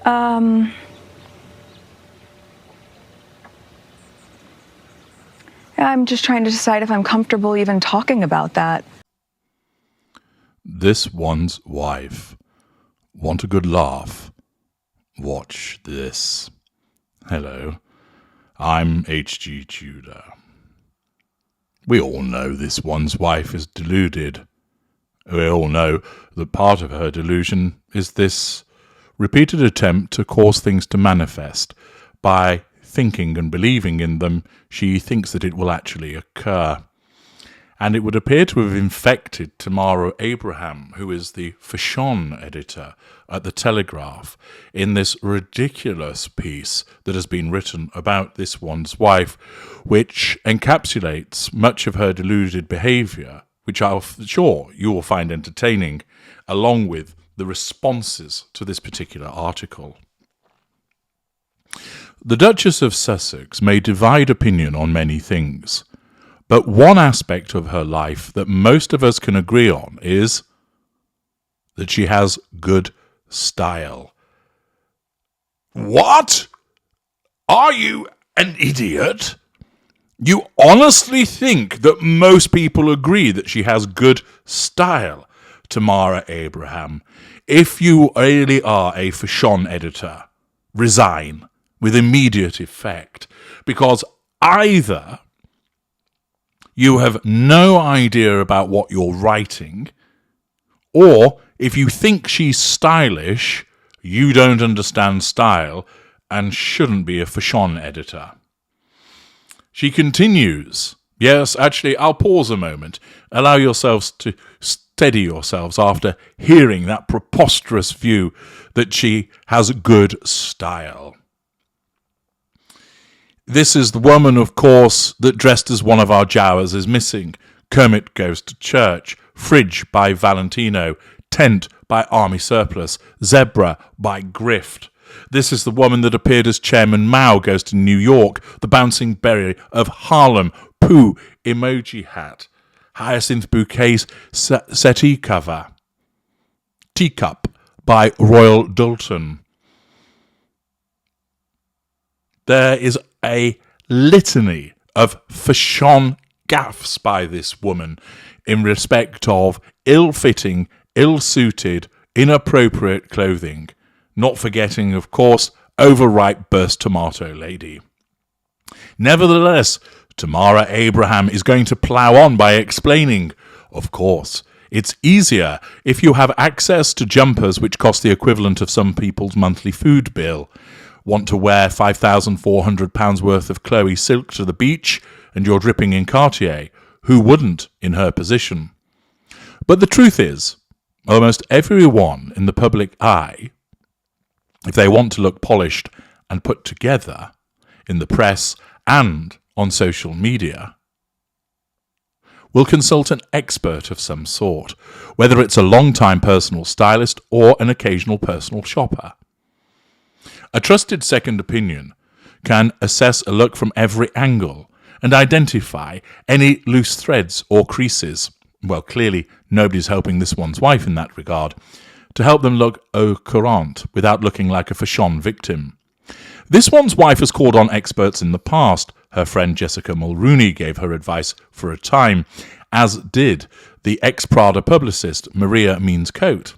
I'm just trying to decide if I'm comfortable even talking about that. This one's wife. Want a good laugh? Watch this. Hello, I'm H.G. Tudor. We all know this one's wife is deluded. We all know that part of her delusion is this repeated attempt to cause things to manifest. By thinking and believing in them, she thinks that it will actually occur. And it would appear to have infected Tamara Abraham, who is the fashion editor at The Telegraph, in this ridiculous piece that has been written about this one's wife, which encapsulates much of her deluded behaviour, which I'm sure you will find entertaining, along with the responses to this particular article. The Duchess of Sussex may divide opinion on many things, but one aspect of her life that most of us can agree on is that she has good style. What? Are you an idiot? You honestly think that most people agree that she has good style, Tamara Abraham? If you really are a fashion editor, resign with immediate effect, because either you have no idea about what you're writing, or if you think she's stylish, you don't understand style and shouldn't be a fashion editor. She continues. Yes, actually, I'll pause a moment. Allow yourselves to steady yourselves after hearing that preposterous view that she has good style. This is the woman, of course, that Dressed as One of Our Jowers is missing. Kermit Goes to Church, Fridge by Valentino, Tent by Army Surplus, Zebra by Grift. This is the woman that appeared as Chairman Mao Goes to New York, The Bouncing Berry of Harlem, Pooh, Emoji Hat, Hyacinth Bouquet's settee cover, Teacup by Royal Doulton. There is a litany of fashion gaffes by this woman in respect of ill-fitting, ill-suited, inappropriate clothing, not forgetting, of course, overripe burst tomato lady. Nevertheless, Tamara Abraham is going to plough on by explaining, of course, it's easier if you have access to jumpers which cost the equivalent of some people's monthly food bill. Want to wear £5,400 worth of Chloe silk to the beach and you're dripping in Cartier? Who wouldn't in her position? But the truth is, almost everyone in the public eye, if they want to look polished and put together in the press and on social media, will consult an expert of some sort, whether it's a long-time personal stylist or an occasional personal shopper. A trusted second opinion can assess a look from every angle and identify any loose threads or creases. Well, clearly nobody's helping this one's wife in that regard, to help them look au courant without looking like a fashion victim. This one's wife has called on experts in the past. Her friend Jessica Mulrooney gave her advice for a time, as did the ex-Prada publicist Maria Means-Coate.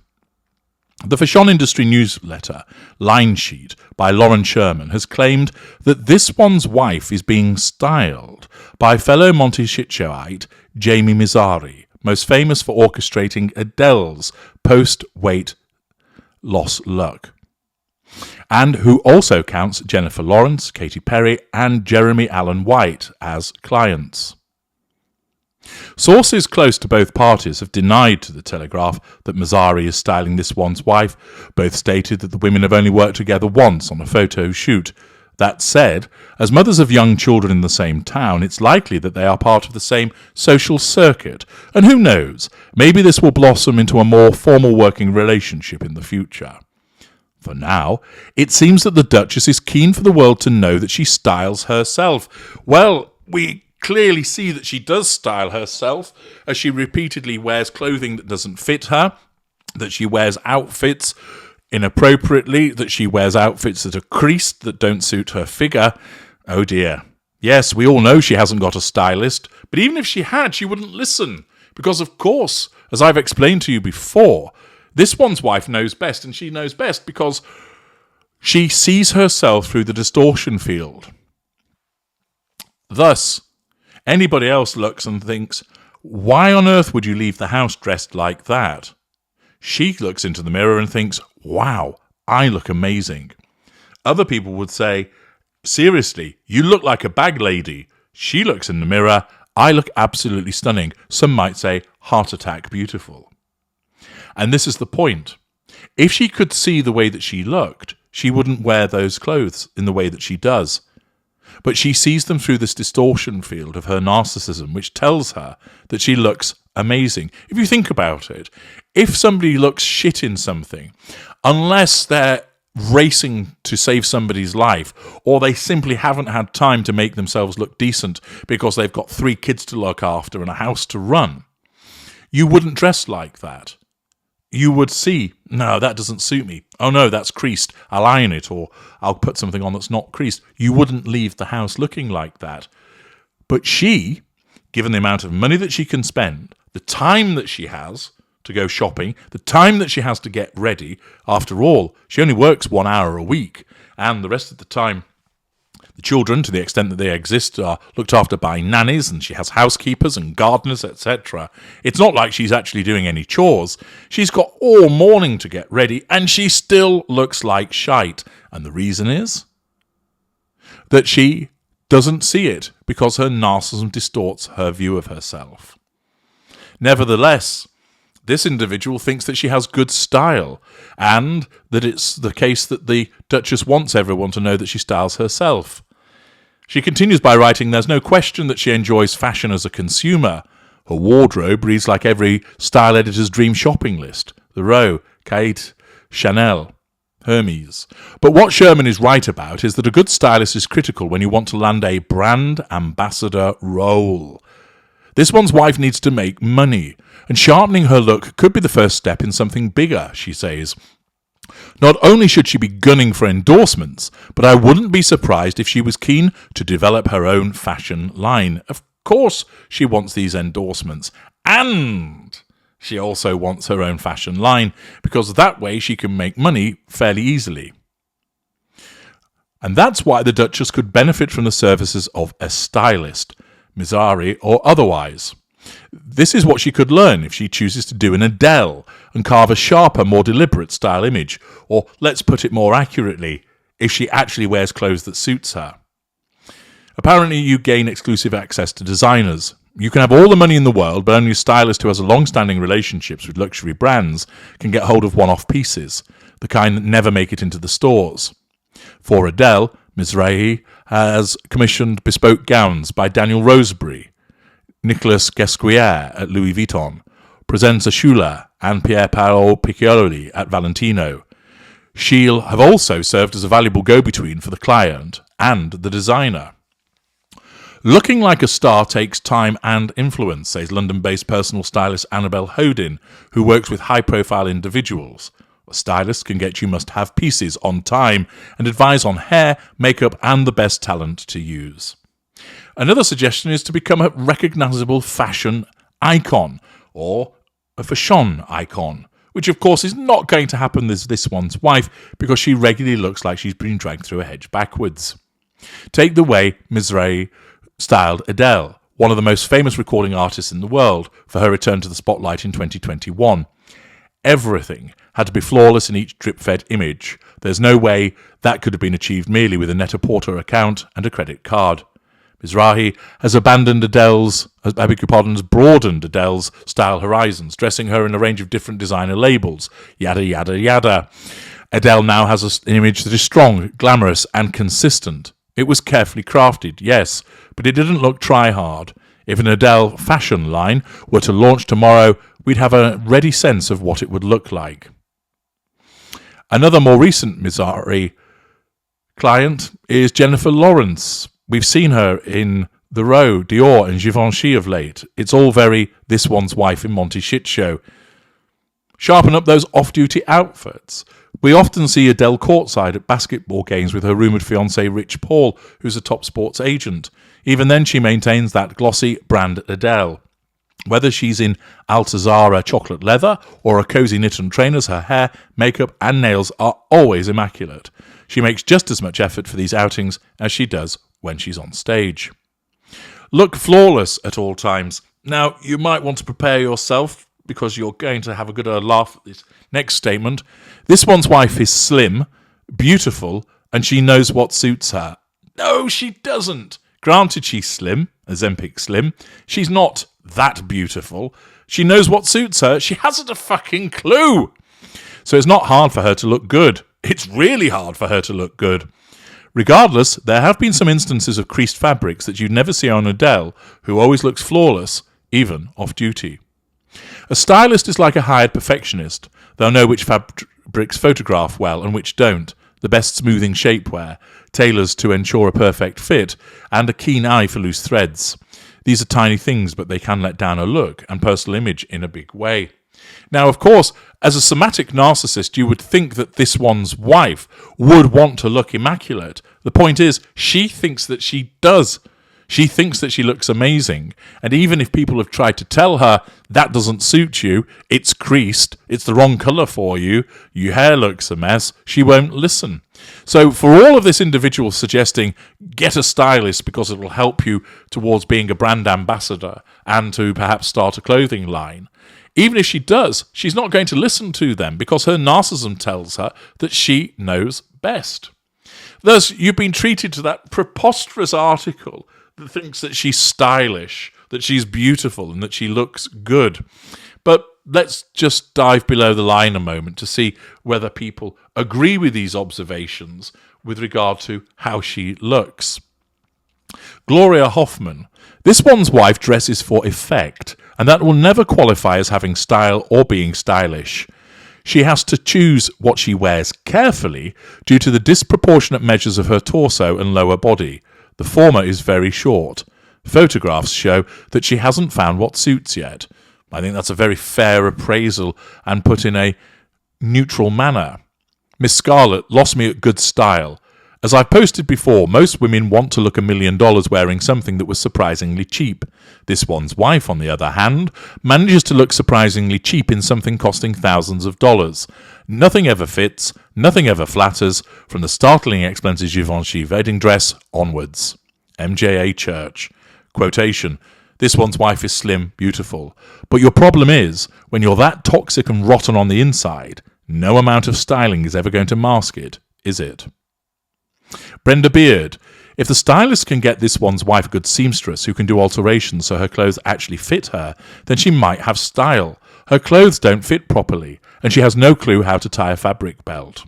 The fashion industry newsletter Line Sheet by Lauren Sherman has claimed that this one's wife is being styled by fellow Monty Shitshoite Jamie Mazzari, most famous for orchestrating Adele's post-weight loss look, and who also counts Jennifer Lawrence, Katy Perry, and Jeremy Allen White as clients. Sources close to both parties have denied to The Telegraph that Mazzari is styling this one's wife. Both stated that the women have only worked together once on a photo shoot. That said, as mothers of young children in the same town, it's likely that they are part of the same social circuit, and who knows, maybe this will blossom into a more formal working relationship in the future. For now, it seems that the Duchess is keen for the world to know that she styles herself. Well, we clearly see that she does style herself, as she repeatedly wears clothing that doesn't fit her, that she wears outfits inappropriately, that she wears outfits that are creased, that don't suit her figure. Oh dear. Yes, we all know she hasn't got a stylist, but even if she had, she wouldn't listen. Because, of course, as I've explained to you before, this one's wife knows best, and she knows best because she sees herself through the distortion field. Thus, anybody else looks and thinks, why on earth would you leave the house dressed like that? She looks into the mirror and thinks, wow, I look amazing. Other people would say, seriously, you look like a bag lady. She looks in the mirror, I look absolutely stunning. Some might say, heart attack beautiful. And this is the point. If she could see the way that she looked, she wouldn't wear those clothes in the way that she does. But she sees them through this distortion field of her narcissism, which tells her that she looks amazing. If you think about it, if somebody looks shit in something, unless they're racing to save somebody's life, or they simply haven't had time to make themselves look decent because they've got 3 kids to look after and a house to run, you wouldn't dress like that. You would see, no, that doesn't suit me. Oh no, that's creased. I'll iron it, or I'll put something on that's not creased. You wouldn't leave the house looking like that. But she, given the amount of money that she can spend, the time that she has to go shopping, the time that she has to get ready, after all, she only works 1 hour a week, and the rest of the time, the children, to the extent that they exist, are looked after by nannies, and she has housekeepers and gardeners, etc. It's not like she's actually doing any chores. She's got all morning to get ready, and she still looks like shite. And the reason is that she doesn't see it, because her narcissism distorts her view of herself. Nevertheless, this individual thinks that she has good style, and that it's the case that the Duchess wants everyone to know that she styles herself. She continues by writing, there's no question that she enjoys fashion as a consumer. Her wardrobe reads like every style editor's dream shopping list. The Row, Kate, Chanel, Hermes. But what Sherman is right about is that a good stylist is critical when you want to land a brand ambassador role. This one's wife needs to make money, and sharpening her look could be the first step in something bigger, she says. Not only should she be gunning for endorsements, but I wouldn't be surprised if she was keen to develop her own fashion line. Of course she wants these endorsements, and she also wants her own fashion line, because that way she can make money fairly easily. And that's why the Duchess could benefit from the services of a stylist, Mizrahi or otherwise. This is what she could learn if she chooses to do an Adele and carve a sharper, more deliberate style image, or let's put it more accurately, if she actually wears clothes that suits her. Apparently you gain exclusive access to designers. You can have all the money in the world, but only a stylist who has long-standing relationships with luxury brands can get hold of one-off pieces, the kind that never make it into the stores. For Adele, Mizrahi has commissioned bespoke gowns by Daniel Rosebery. Nicolas Guesquière at Louis Vuitton presents a Schuler and Pier Paolo Piccioli at Valentino. She'll have also served as a valuable go-between for the client and the designer. Looking like a star takes time and influence, says London-based personal stylist Annabelle Hodin, who works with high-profile individuals. A stylist can get you must-have pieces on time and advise on hair, makeup, and the best talent to use. Another suggestion is to become a recognizable fashion icon, or a fashion icon, which of course is not going to happen with this one's wife, because she regularly looks like she's been dragged through a hedge backwards. Take the way Mizrahi styled Adele, one of the most famous recording artists in the world, for her return to the spotlight in 2021. Everything had to be flawless in each drip-fed image. There's no way that could have been achieved merely with a Net-a-Porter account and a credit card. Mizrahi has broadened Adele's style horizons, dressing her in a range of different designer labels, yada yada yada. Adele now has an image that is strong, glamorous, and consistent. It was carefully crafted, yes, but it didn't look try-hard. If an Adele fashion line were to launch tomorrow, we'd have a ready sense of what it would look like. Another more recent Mizrahi client is Jennifer Lawrence. We've seen her in The Row, Dior, and Givenchy of late. It's all very This One's Wife in Monty Shit Show. Sharpen up those off-duty outfits. We often see Adele courtside at basketball games with her rumoured fiancé Rich Paul, who's a top sports agent. Even then she maintains that glossy brand Adele. Whether she's in Altazara chocolate leather or a cosy knit and trainers, her hair, makeup and nails are always immaculate. She makes just as much effort for these outings as she does when she's on stage. Look flawless at all times. Now, you might want to prepare yourself because you're going to have a good laugh at this next statement. This one's wife is slim, beautiful, and she knows what suits her. No, she doesn't. Granted, she's slim, Ozempic slim. She's not that beautiful. She knows what suits her. She hasn't a fucking clue. So it's not hard for her to look good. It's really hard for her to look good. Regardless, there have been some instances of creased fabrics that you'd never see on Adele, who always looks flawless, even off-duty. A stylist is like a hired perfectionist. They'll know which fabrics photograph well and which don't, the best smoothing shapewear, tailors to ensure a perfect fit, and a keen eye for loose threads. These are tiny things, but they can let down a look and personal image in a big way. Now, of course, as a somatic narcissist, you would think that this one's wife would want to look immaculate. The point is, she thinks that she does. She thinks that she looks amazing. And even if people have tried to tell her that doesn't suit you, it's creased, it's the wrong colour for you, your hair looks a mess, she won't listen. So for all of this individual suggesting, get a stylist because it will help you towards being a brand ambassador and to perhaps start a clothing line, even if she does, she's not going to listen to them because her narcissism tells her that she knows best. Thus, you've been treated to that preposterous article that thinks that she's stylish, that she's beautiful, and that she looks good. But let's just dive below the line a moment to see whether people agree with these observations with regard to how she looks. Gloria Hoffman. This one's wife dresses for effect, and that will never qualify as having style or being stylish. She has to choose what she wears carefully due to the disproportionate measures of her torso and lower body. The former is very short. Photographs show that she hasn't found what suits yet. I think that's a very fair appraisal and put in a neutral manner. Miss Scarlett lost me at good style. As I've posted before, most women want to look $1 million wearing something that was surprisingly cheap. This one's wife, on the other hand, manages to look surprisingly cheap in something costing thousands of dollars. Nothing ever fits, nothing ever flatters, from the startling expensive Givenchy wedding dress onwards. MJA Church. Quotation. This one's wife is slim, beautiful. But your problem is, when you're that toxic and rotten on the inside, no amount of styling is ever going to mask it, is it? Brenda Beard. If the stylist can get this one's wife a good seamstress who can do alterations so her clothes actually fit her, then she might have style. Her clothes don't fit properly, and she has no clue how to tie a fabric belt.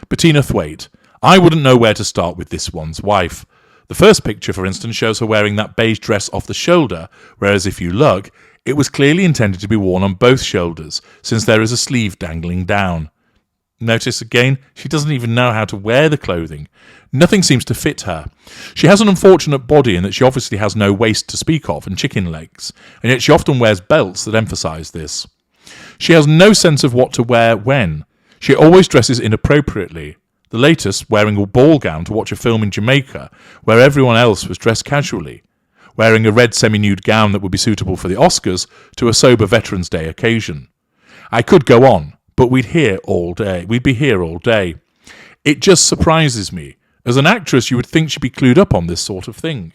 Bettina Thwaite. I wouldn't know where to start with this one's wife. The first picture, for instance, shows her wearing that beige dress off the shoulder, whereas if you look, it was clearly intended to be worn on both shoulders, since there is a sleeve dangling down. Notice again, she doesn't even know how to wear the clothing. Nothing seems to fit her. She has an unfortunate body in that she obviously has no waist to speak of and chicken legs, and yet she often wears belts that emphasise this. She has no sense of what to wear when. She always dresses inappropriately. The latest, wearing a ball gown to watch a film in Jamaica, where everyone else was dressed casually. Wearing a red semi-nude gown that would be suitable for the Oscars to a sober Veterans' Day occasion. I could go on, but we'd be here all day. It just surprises me. As an actress, you would think she'd be clued up on this sort of thing.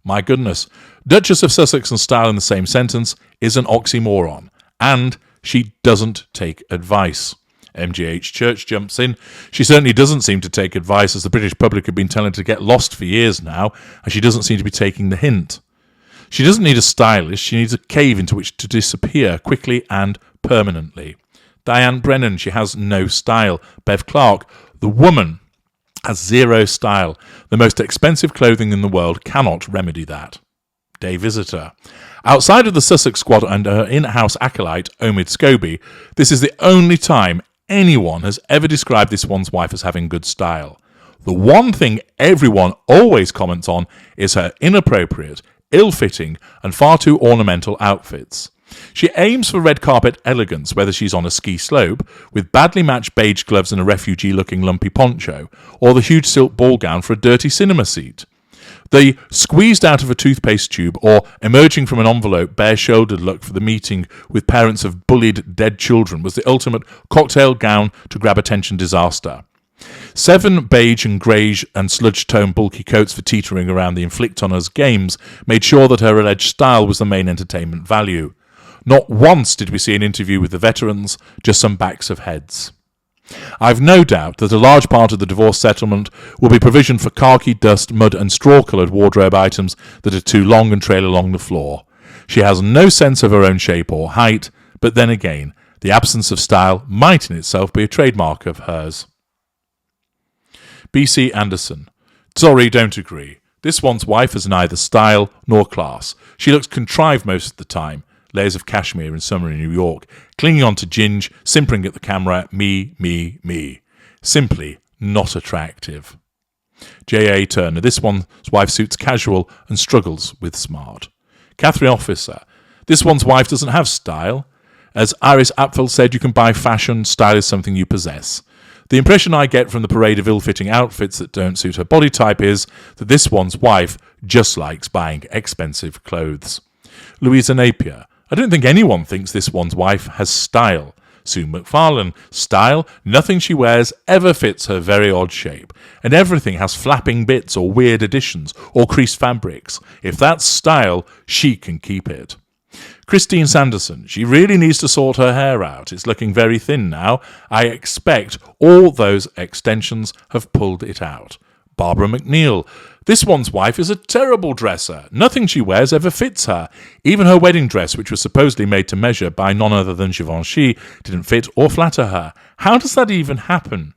My goodness, Duchess of Sussex and style in the same sentence is an oxymoron. And she doesn't take advice. MGH Church jumps in. She certainly doesn't seem to take advice, as the British public have been telling her to get lost for years now, and she doesn't seem to be taking the hint. She doesn't need a stylist, she needs a cave into which to disappear quickly and permanently. Diane Brennan, she has no style. Bev Clark, the woman has zero style. The most expensive clothing in the world cannot remedy that. Day Visitor. Outside of the Sussex squad and her in-house acolyte, Omid Scobie, this is the only time anyone has ever described this one's wife as having good style. The one thing everyone always comments on is her inappropriate, ill-fitting, and far too ornamental outfits. She aims for red carpet elegance, whether she's on a ski slope, with badly matched beige gloves and a refugee-looking lumpy poncho, or the huge silk ball gown for a dirty cinema seat. The squeezed out of a toothpaste tube or emerging from an envelope bare-shouldered look for the meeting with parents of bullied dead children was the ultimate cocktail gown to grab attention disaster. 7 beige and greige and sludge-tone bulky coats for teetering around the inflict on us games made sure that her alleged style was the main entertainment value. Not once did we see an interview with the veterans, just some backs of heads. I've no doubt that a large part of the divorce settlement will be provision for khaki, dust, mud and straw-coloured wardrobe items that are too long and trail along the floor. She has no sense of her own shape or height, but then again, the absence of style might in itself be a trademark of hers. B.C. Anderson. Sorry, don't agree. This one's wife has neither style nor class. She looks contrived most of the time. Layers of cashmere in summer in New York, clinging on to ginge, simpering at the camera, me, me, me. Simply not attractive. J.A. Turner. This one's wife suits casual and struggles with smart. Catherine Officer. This one's wife doesn't have style. As Iris Apfel said, you can buy fashion, style is something you possess. The impression I get from the parade of ill-fitting outfits that don't suit her body type is that this one's wife just likes buying expensive clothes. Louisa Napier. I don't think anyone thinks this one's wife has style. Sue MacFarlane. Style? Nothing she wears ever fits her very odd shape, and everything has flapping bits or weird additions or creased fabrics. If that's style, she can keep it. Christine Sanderson. She really needs to sort her hair out. It's looking very thin now. I expect all those extensions have pulled it out. Barbara McNeil. This one's wife is a terrible dresser. Nothing she wears ever fits her. Even her wedding dress, which was supposedly made to measure by none other than Givenchy, didn't fit or flatter her. How does that even happen?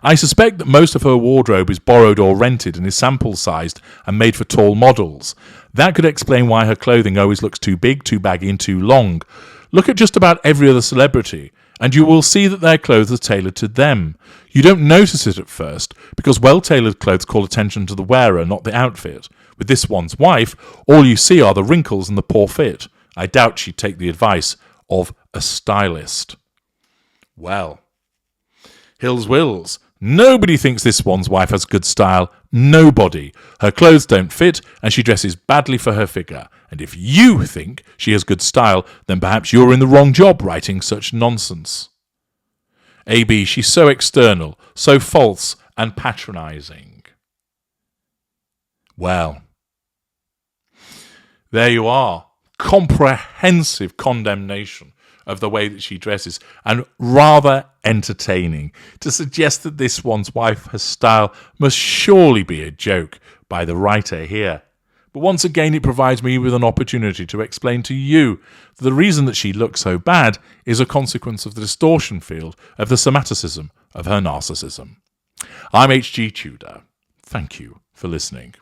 I suspect that most of her wardrobe is borrowed or rented and is sample-sized and made for tall models. That could explain why her clothing always looks too big, too baggy and too long. Look at just about every other celebrity, and you will see that their clothes are tailored to them. You don't notice it at first, because well-tailored clothes call attention to the wearer, not the outfit. With this one's wife, all you see are the wrinkles and the poor fit. I doubt she'd take the advice of a stylist. Well, Hills Wills. Nobody thinks this one's wife has good style. Nobody. Her clothes don't fit, and she dresses badly for her figure. And if you think she has good style, then perhaps you're in the wrong job writing such nonsense. A.B. She's so external, so false and patronising. Well, there you are. Comprehensive condemnation of the way that she dresses, and rather entertaining. To suggest that this one's wife has style must surely be a joke by the writer here. But once again, it provides me with an opportunity to explain to you that the reason that she looks so bad is a consequence of the distortion field of the somaticism of her narcissism. I'm H.G. Tudor. Thank you for listening.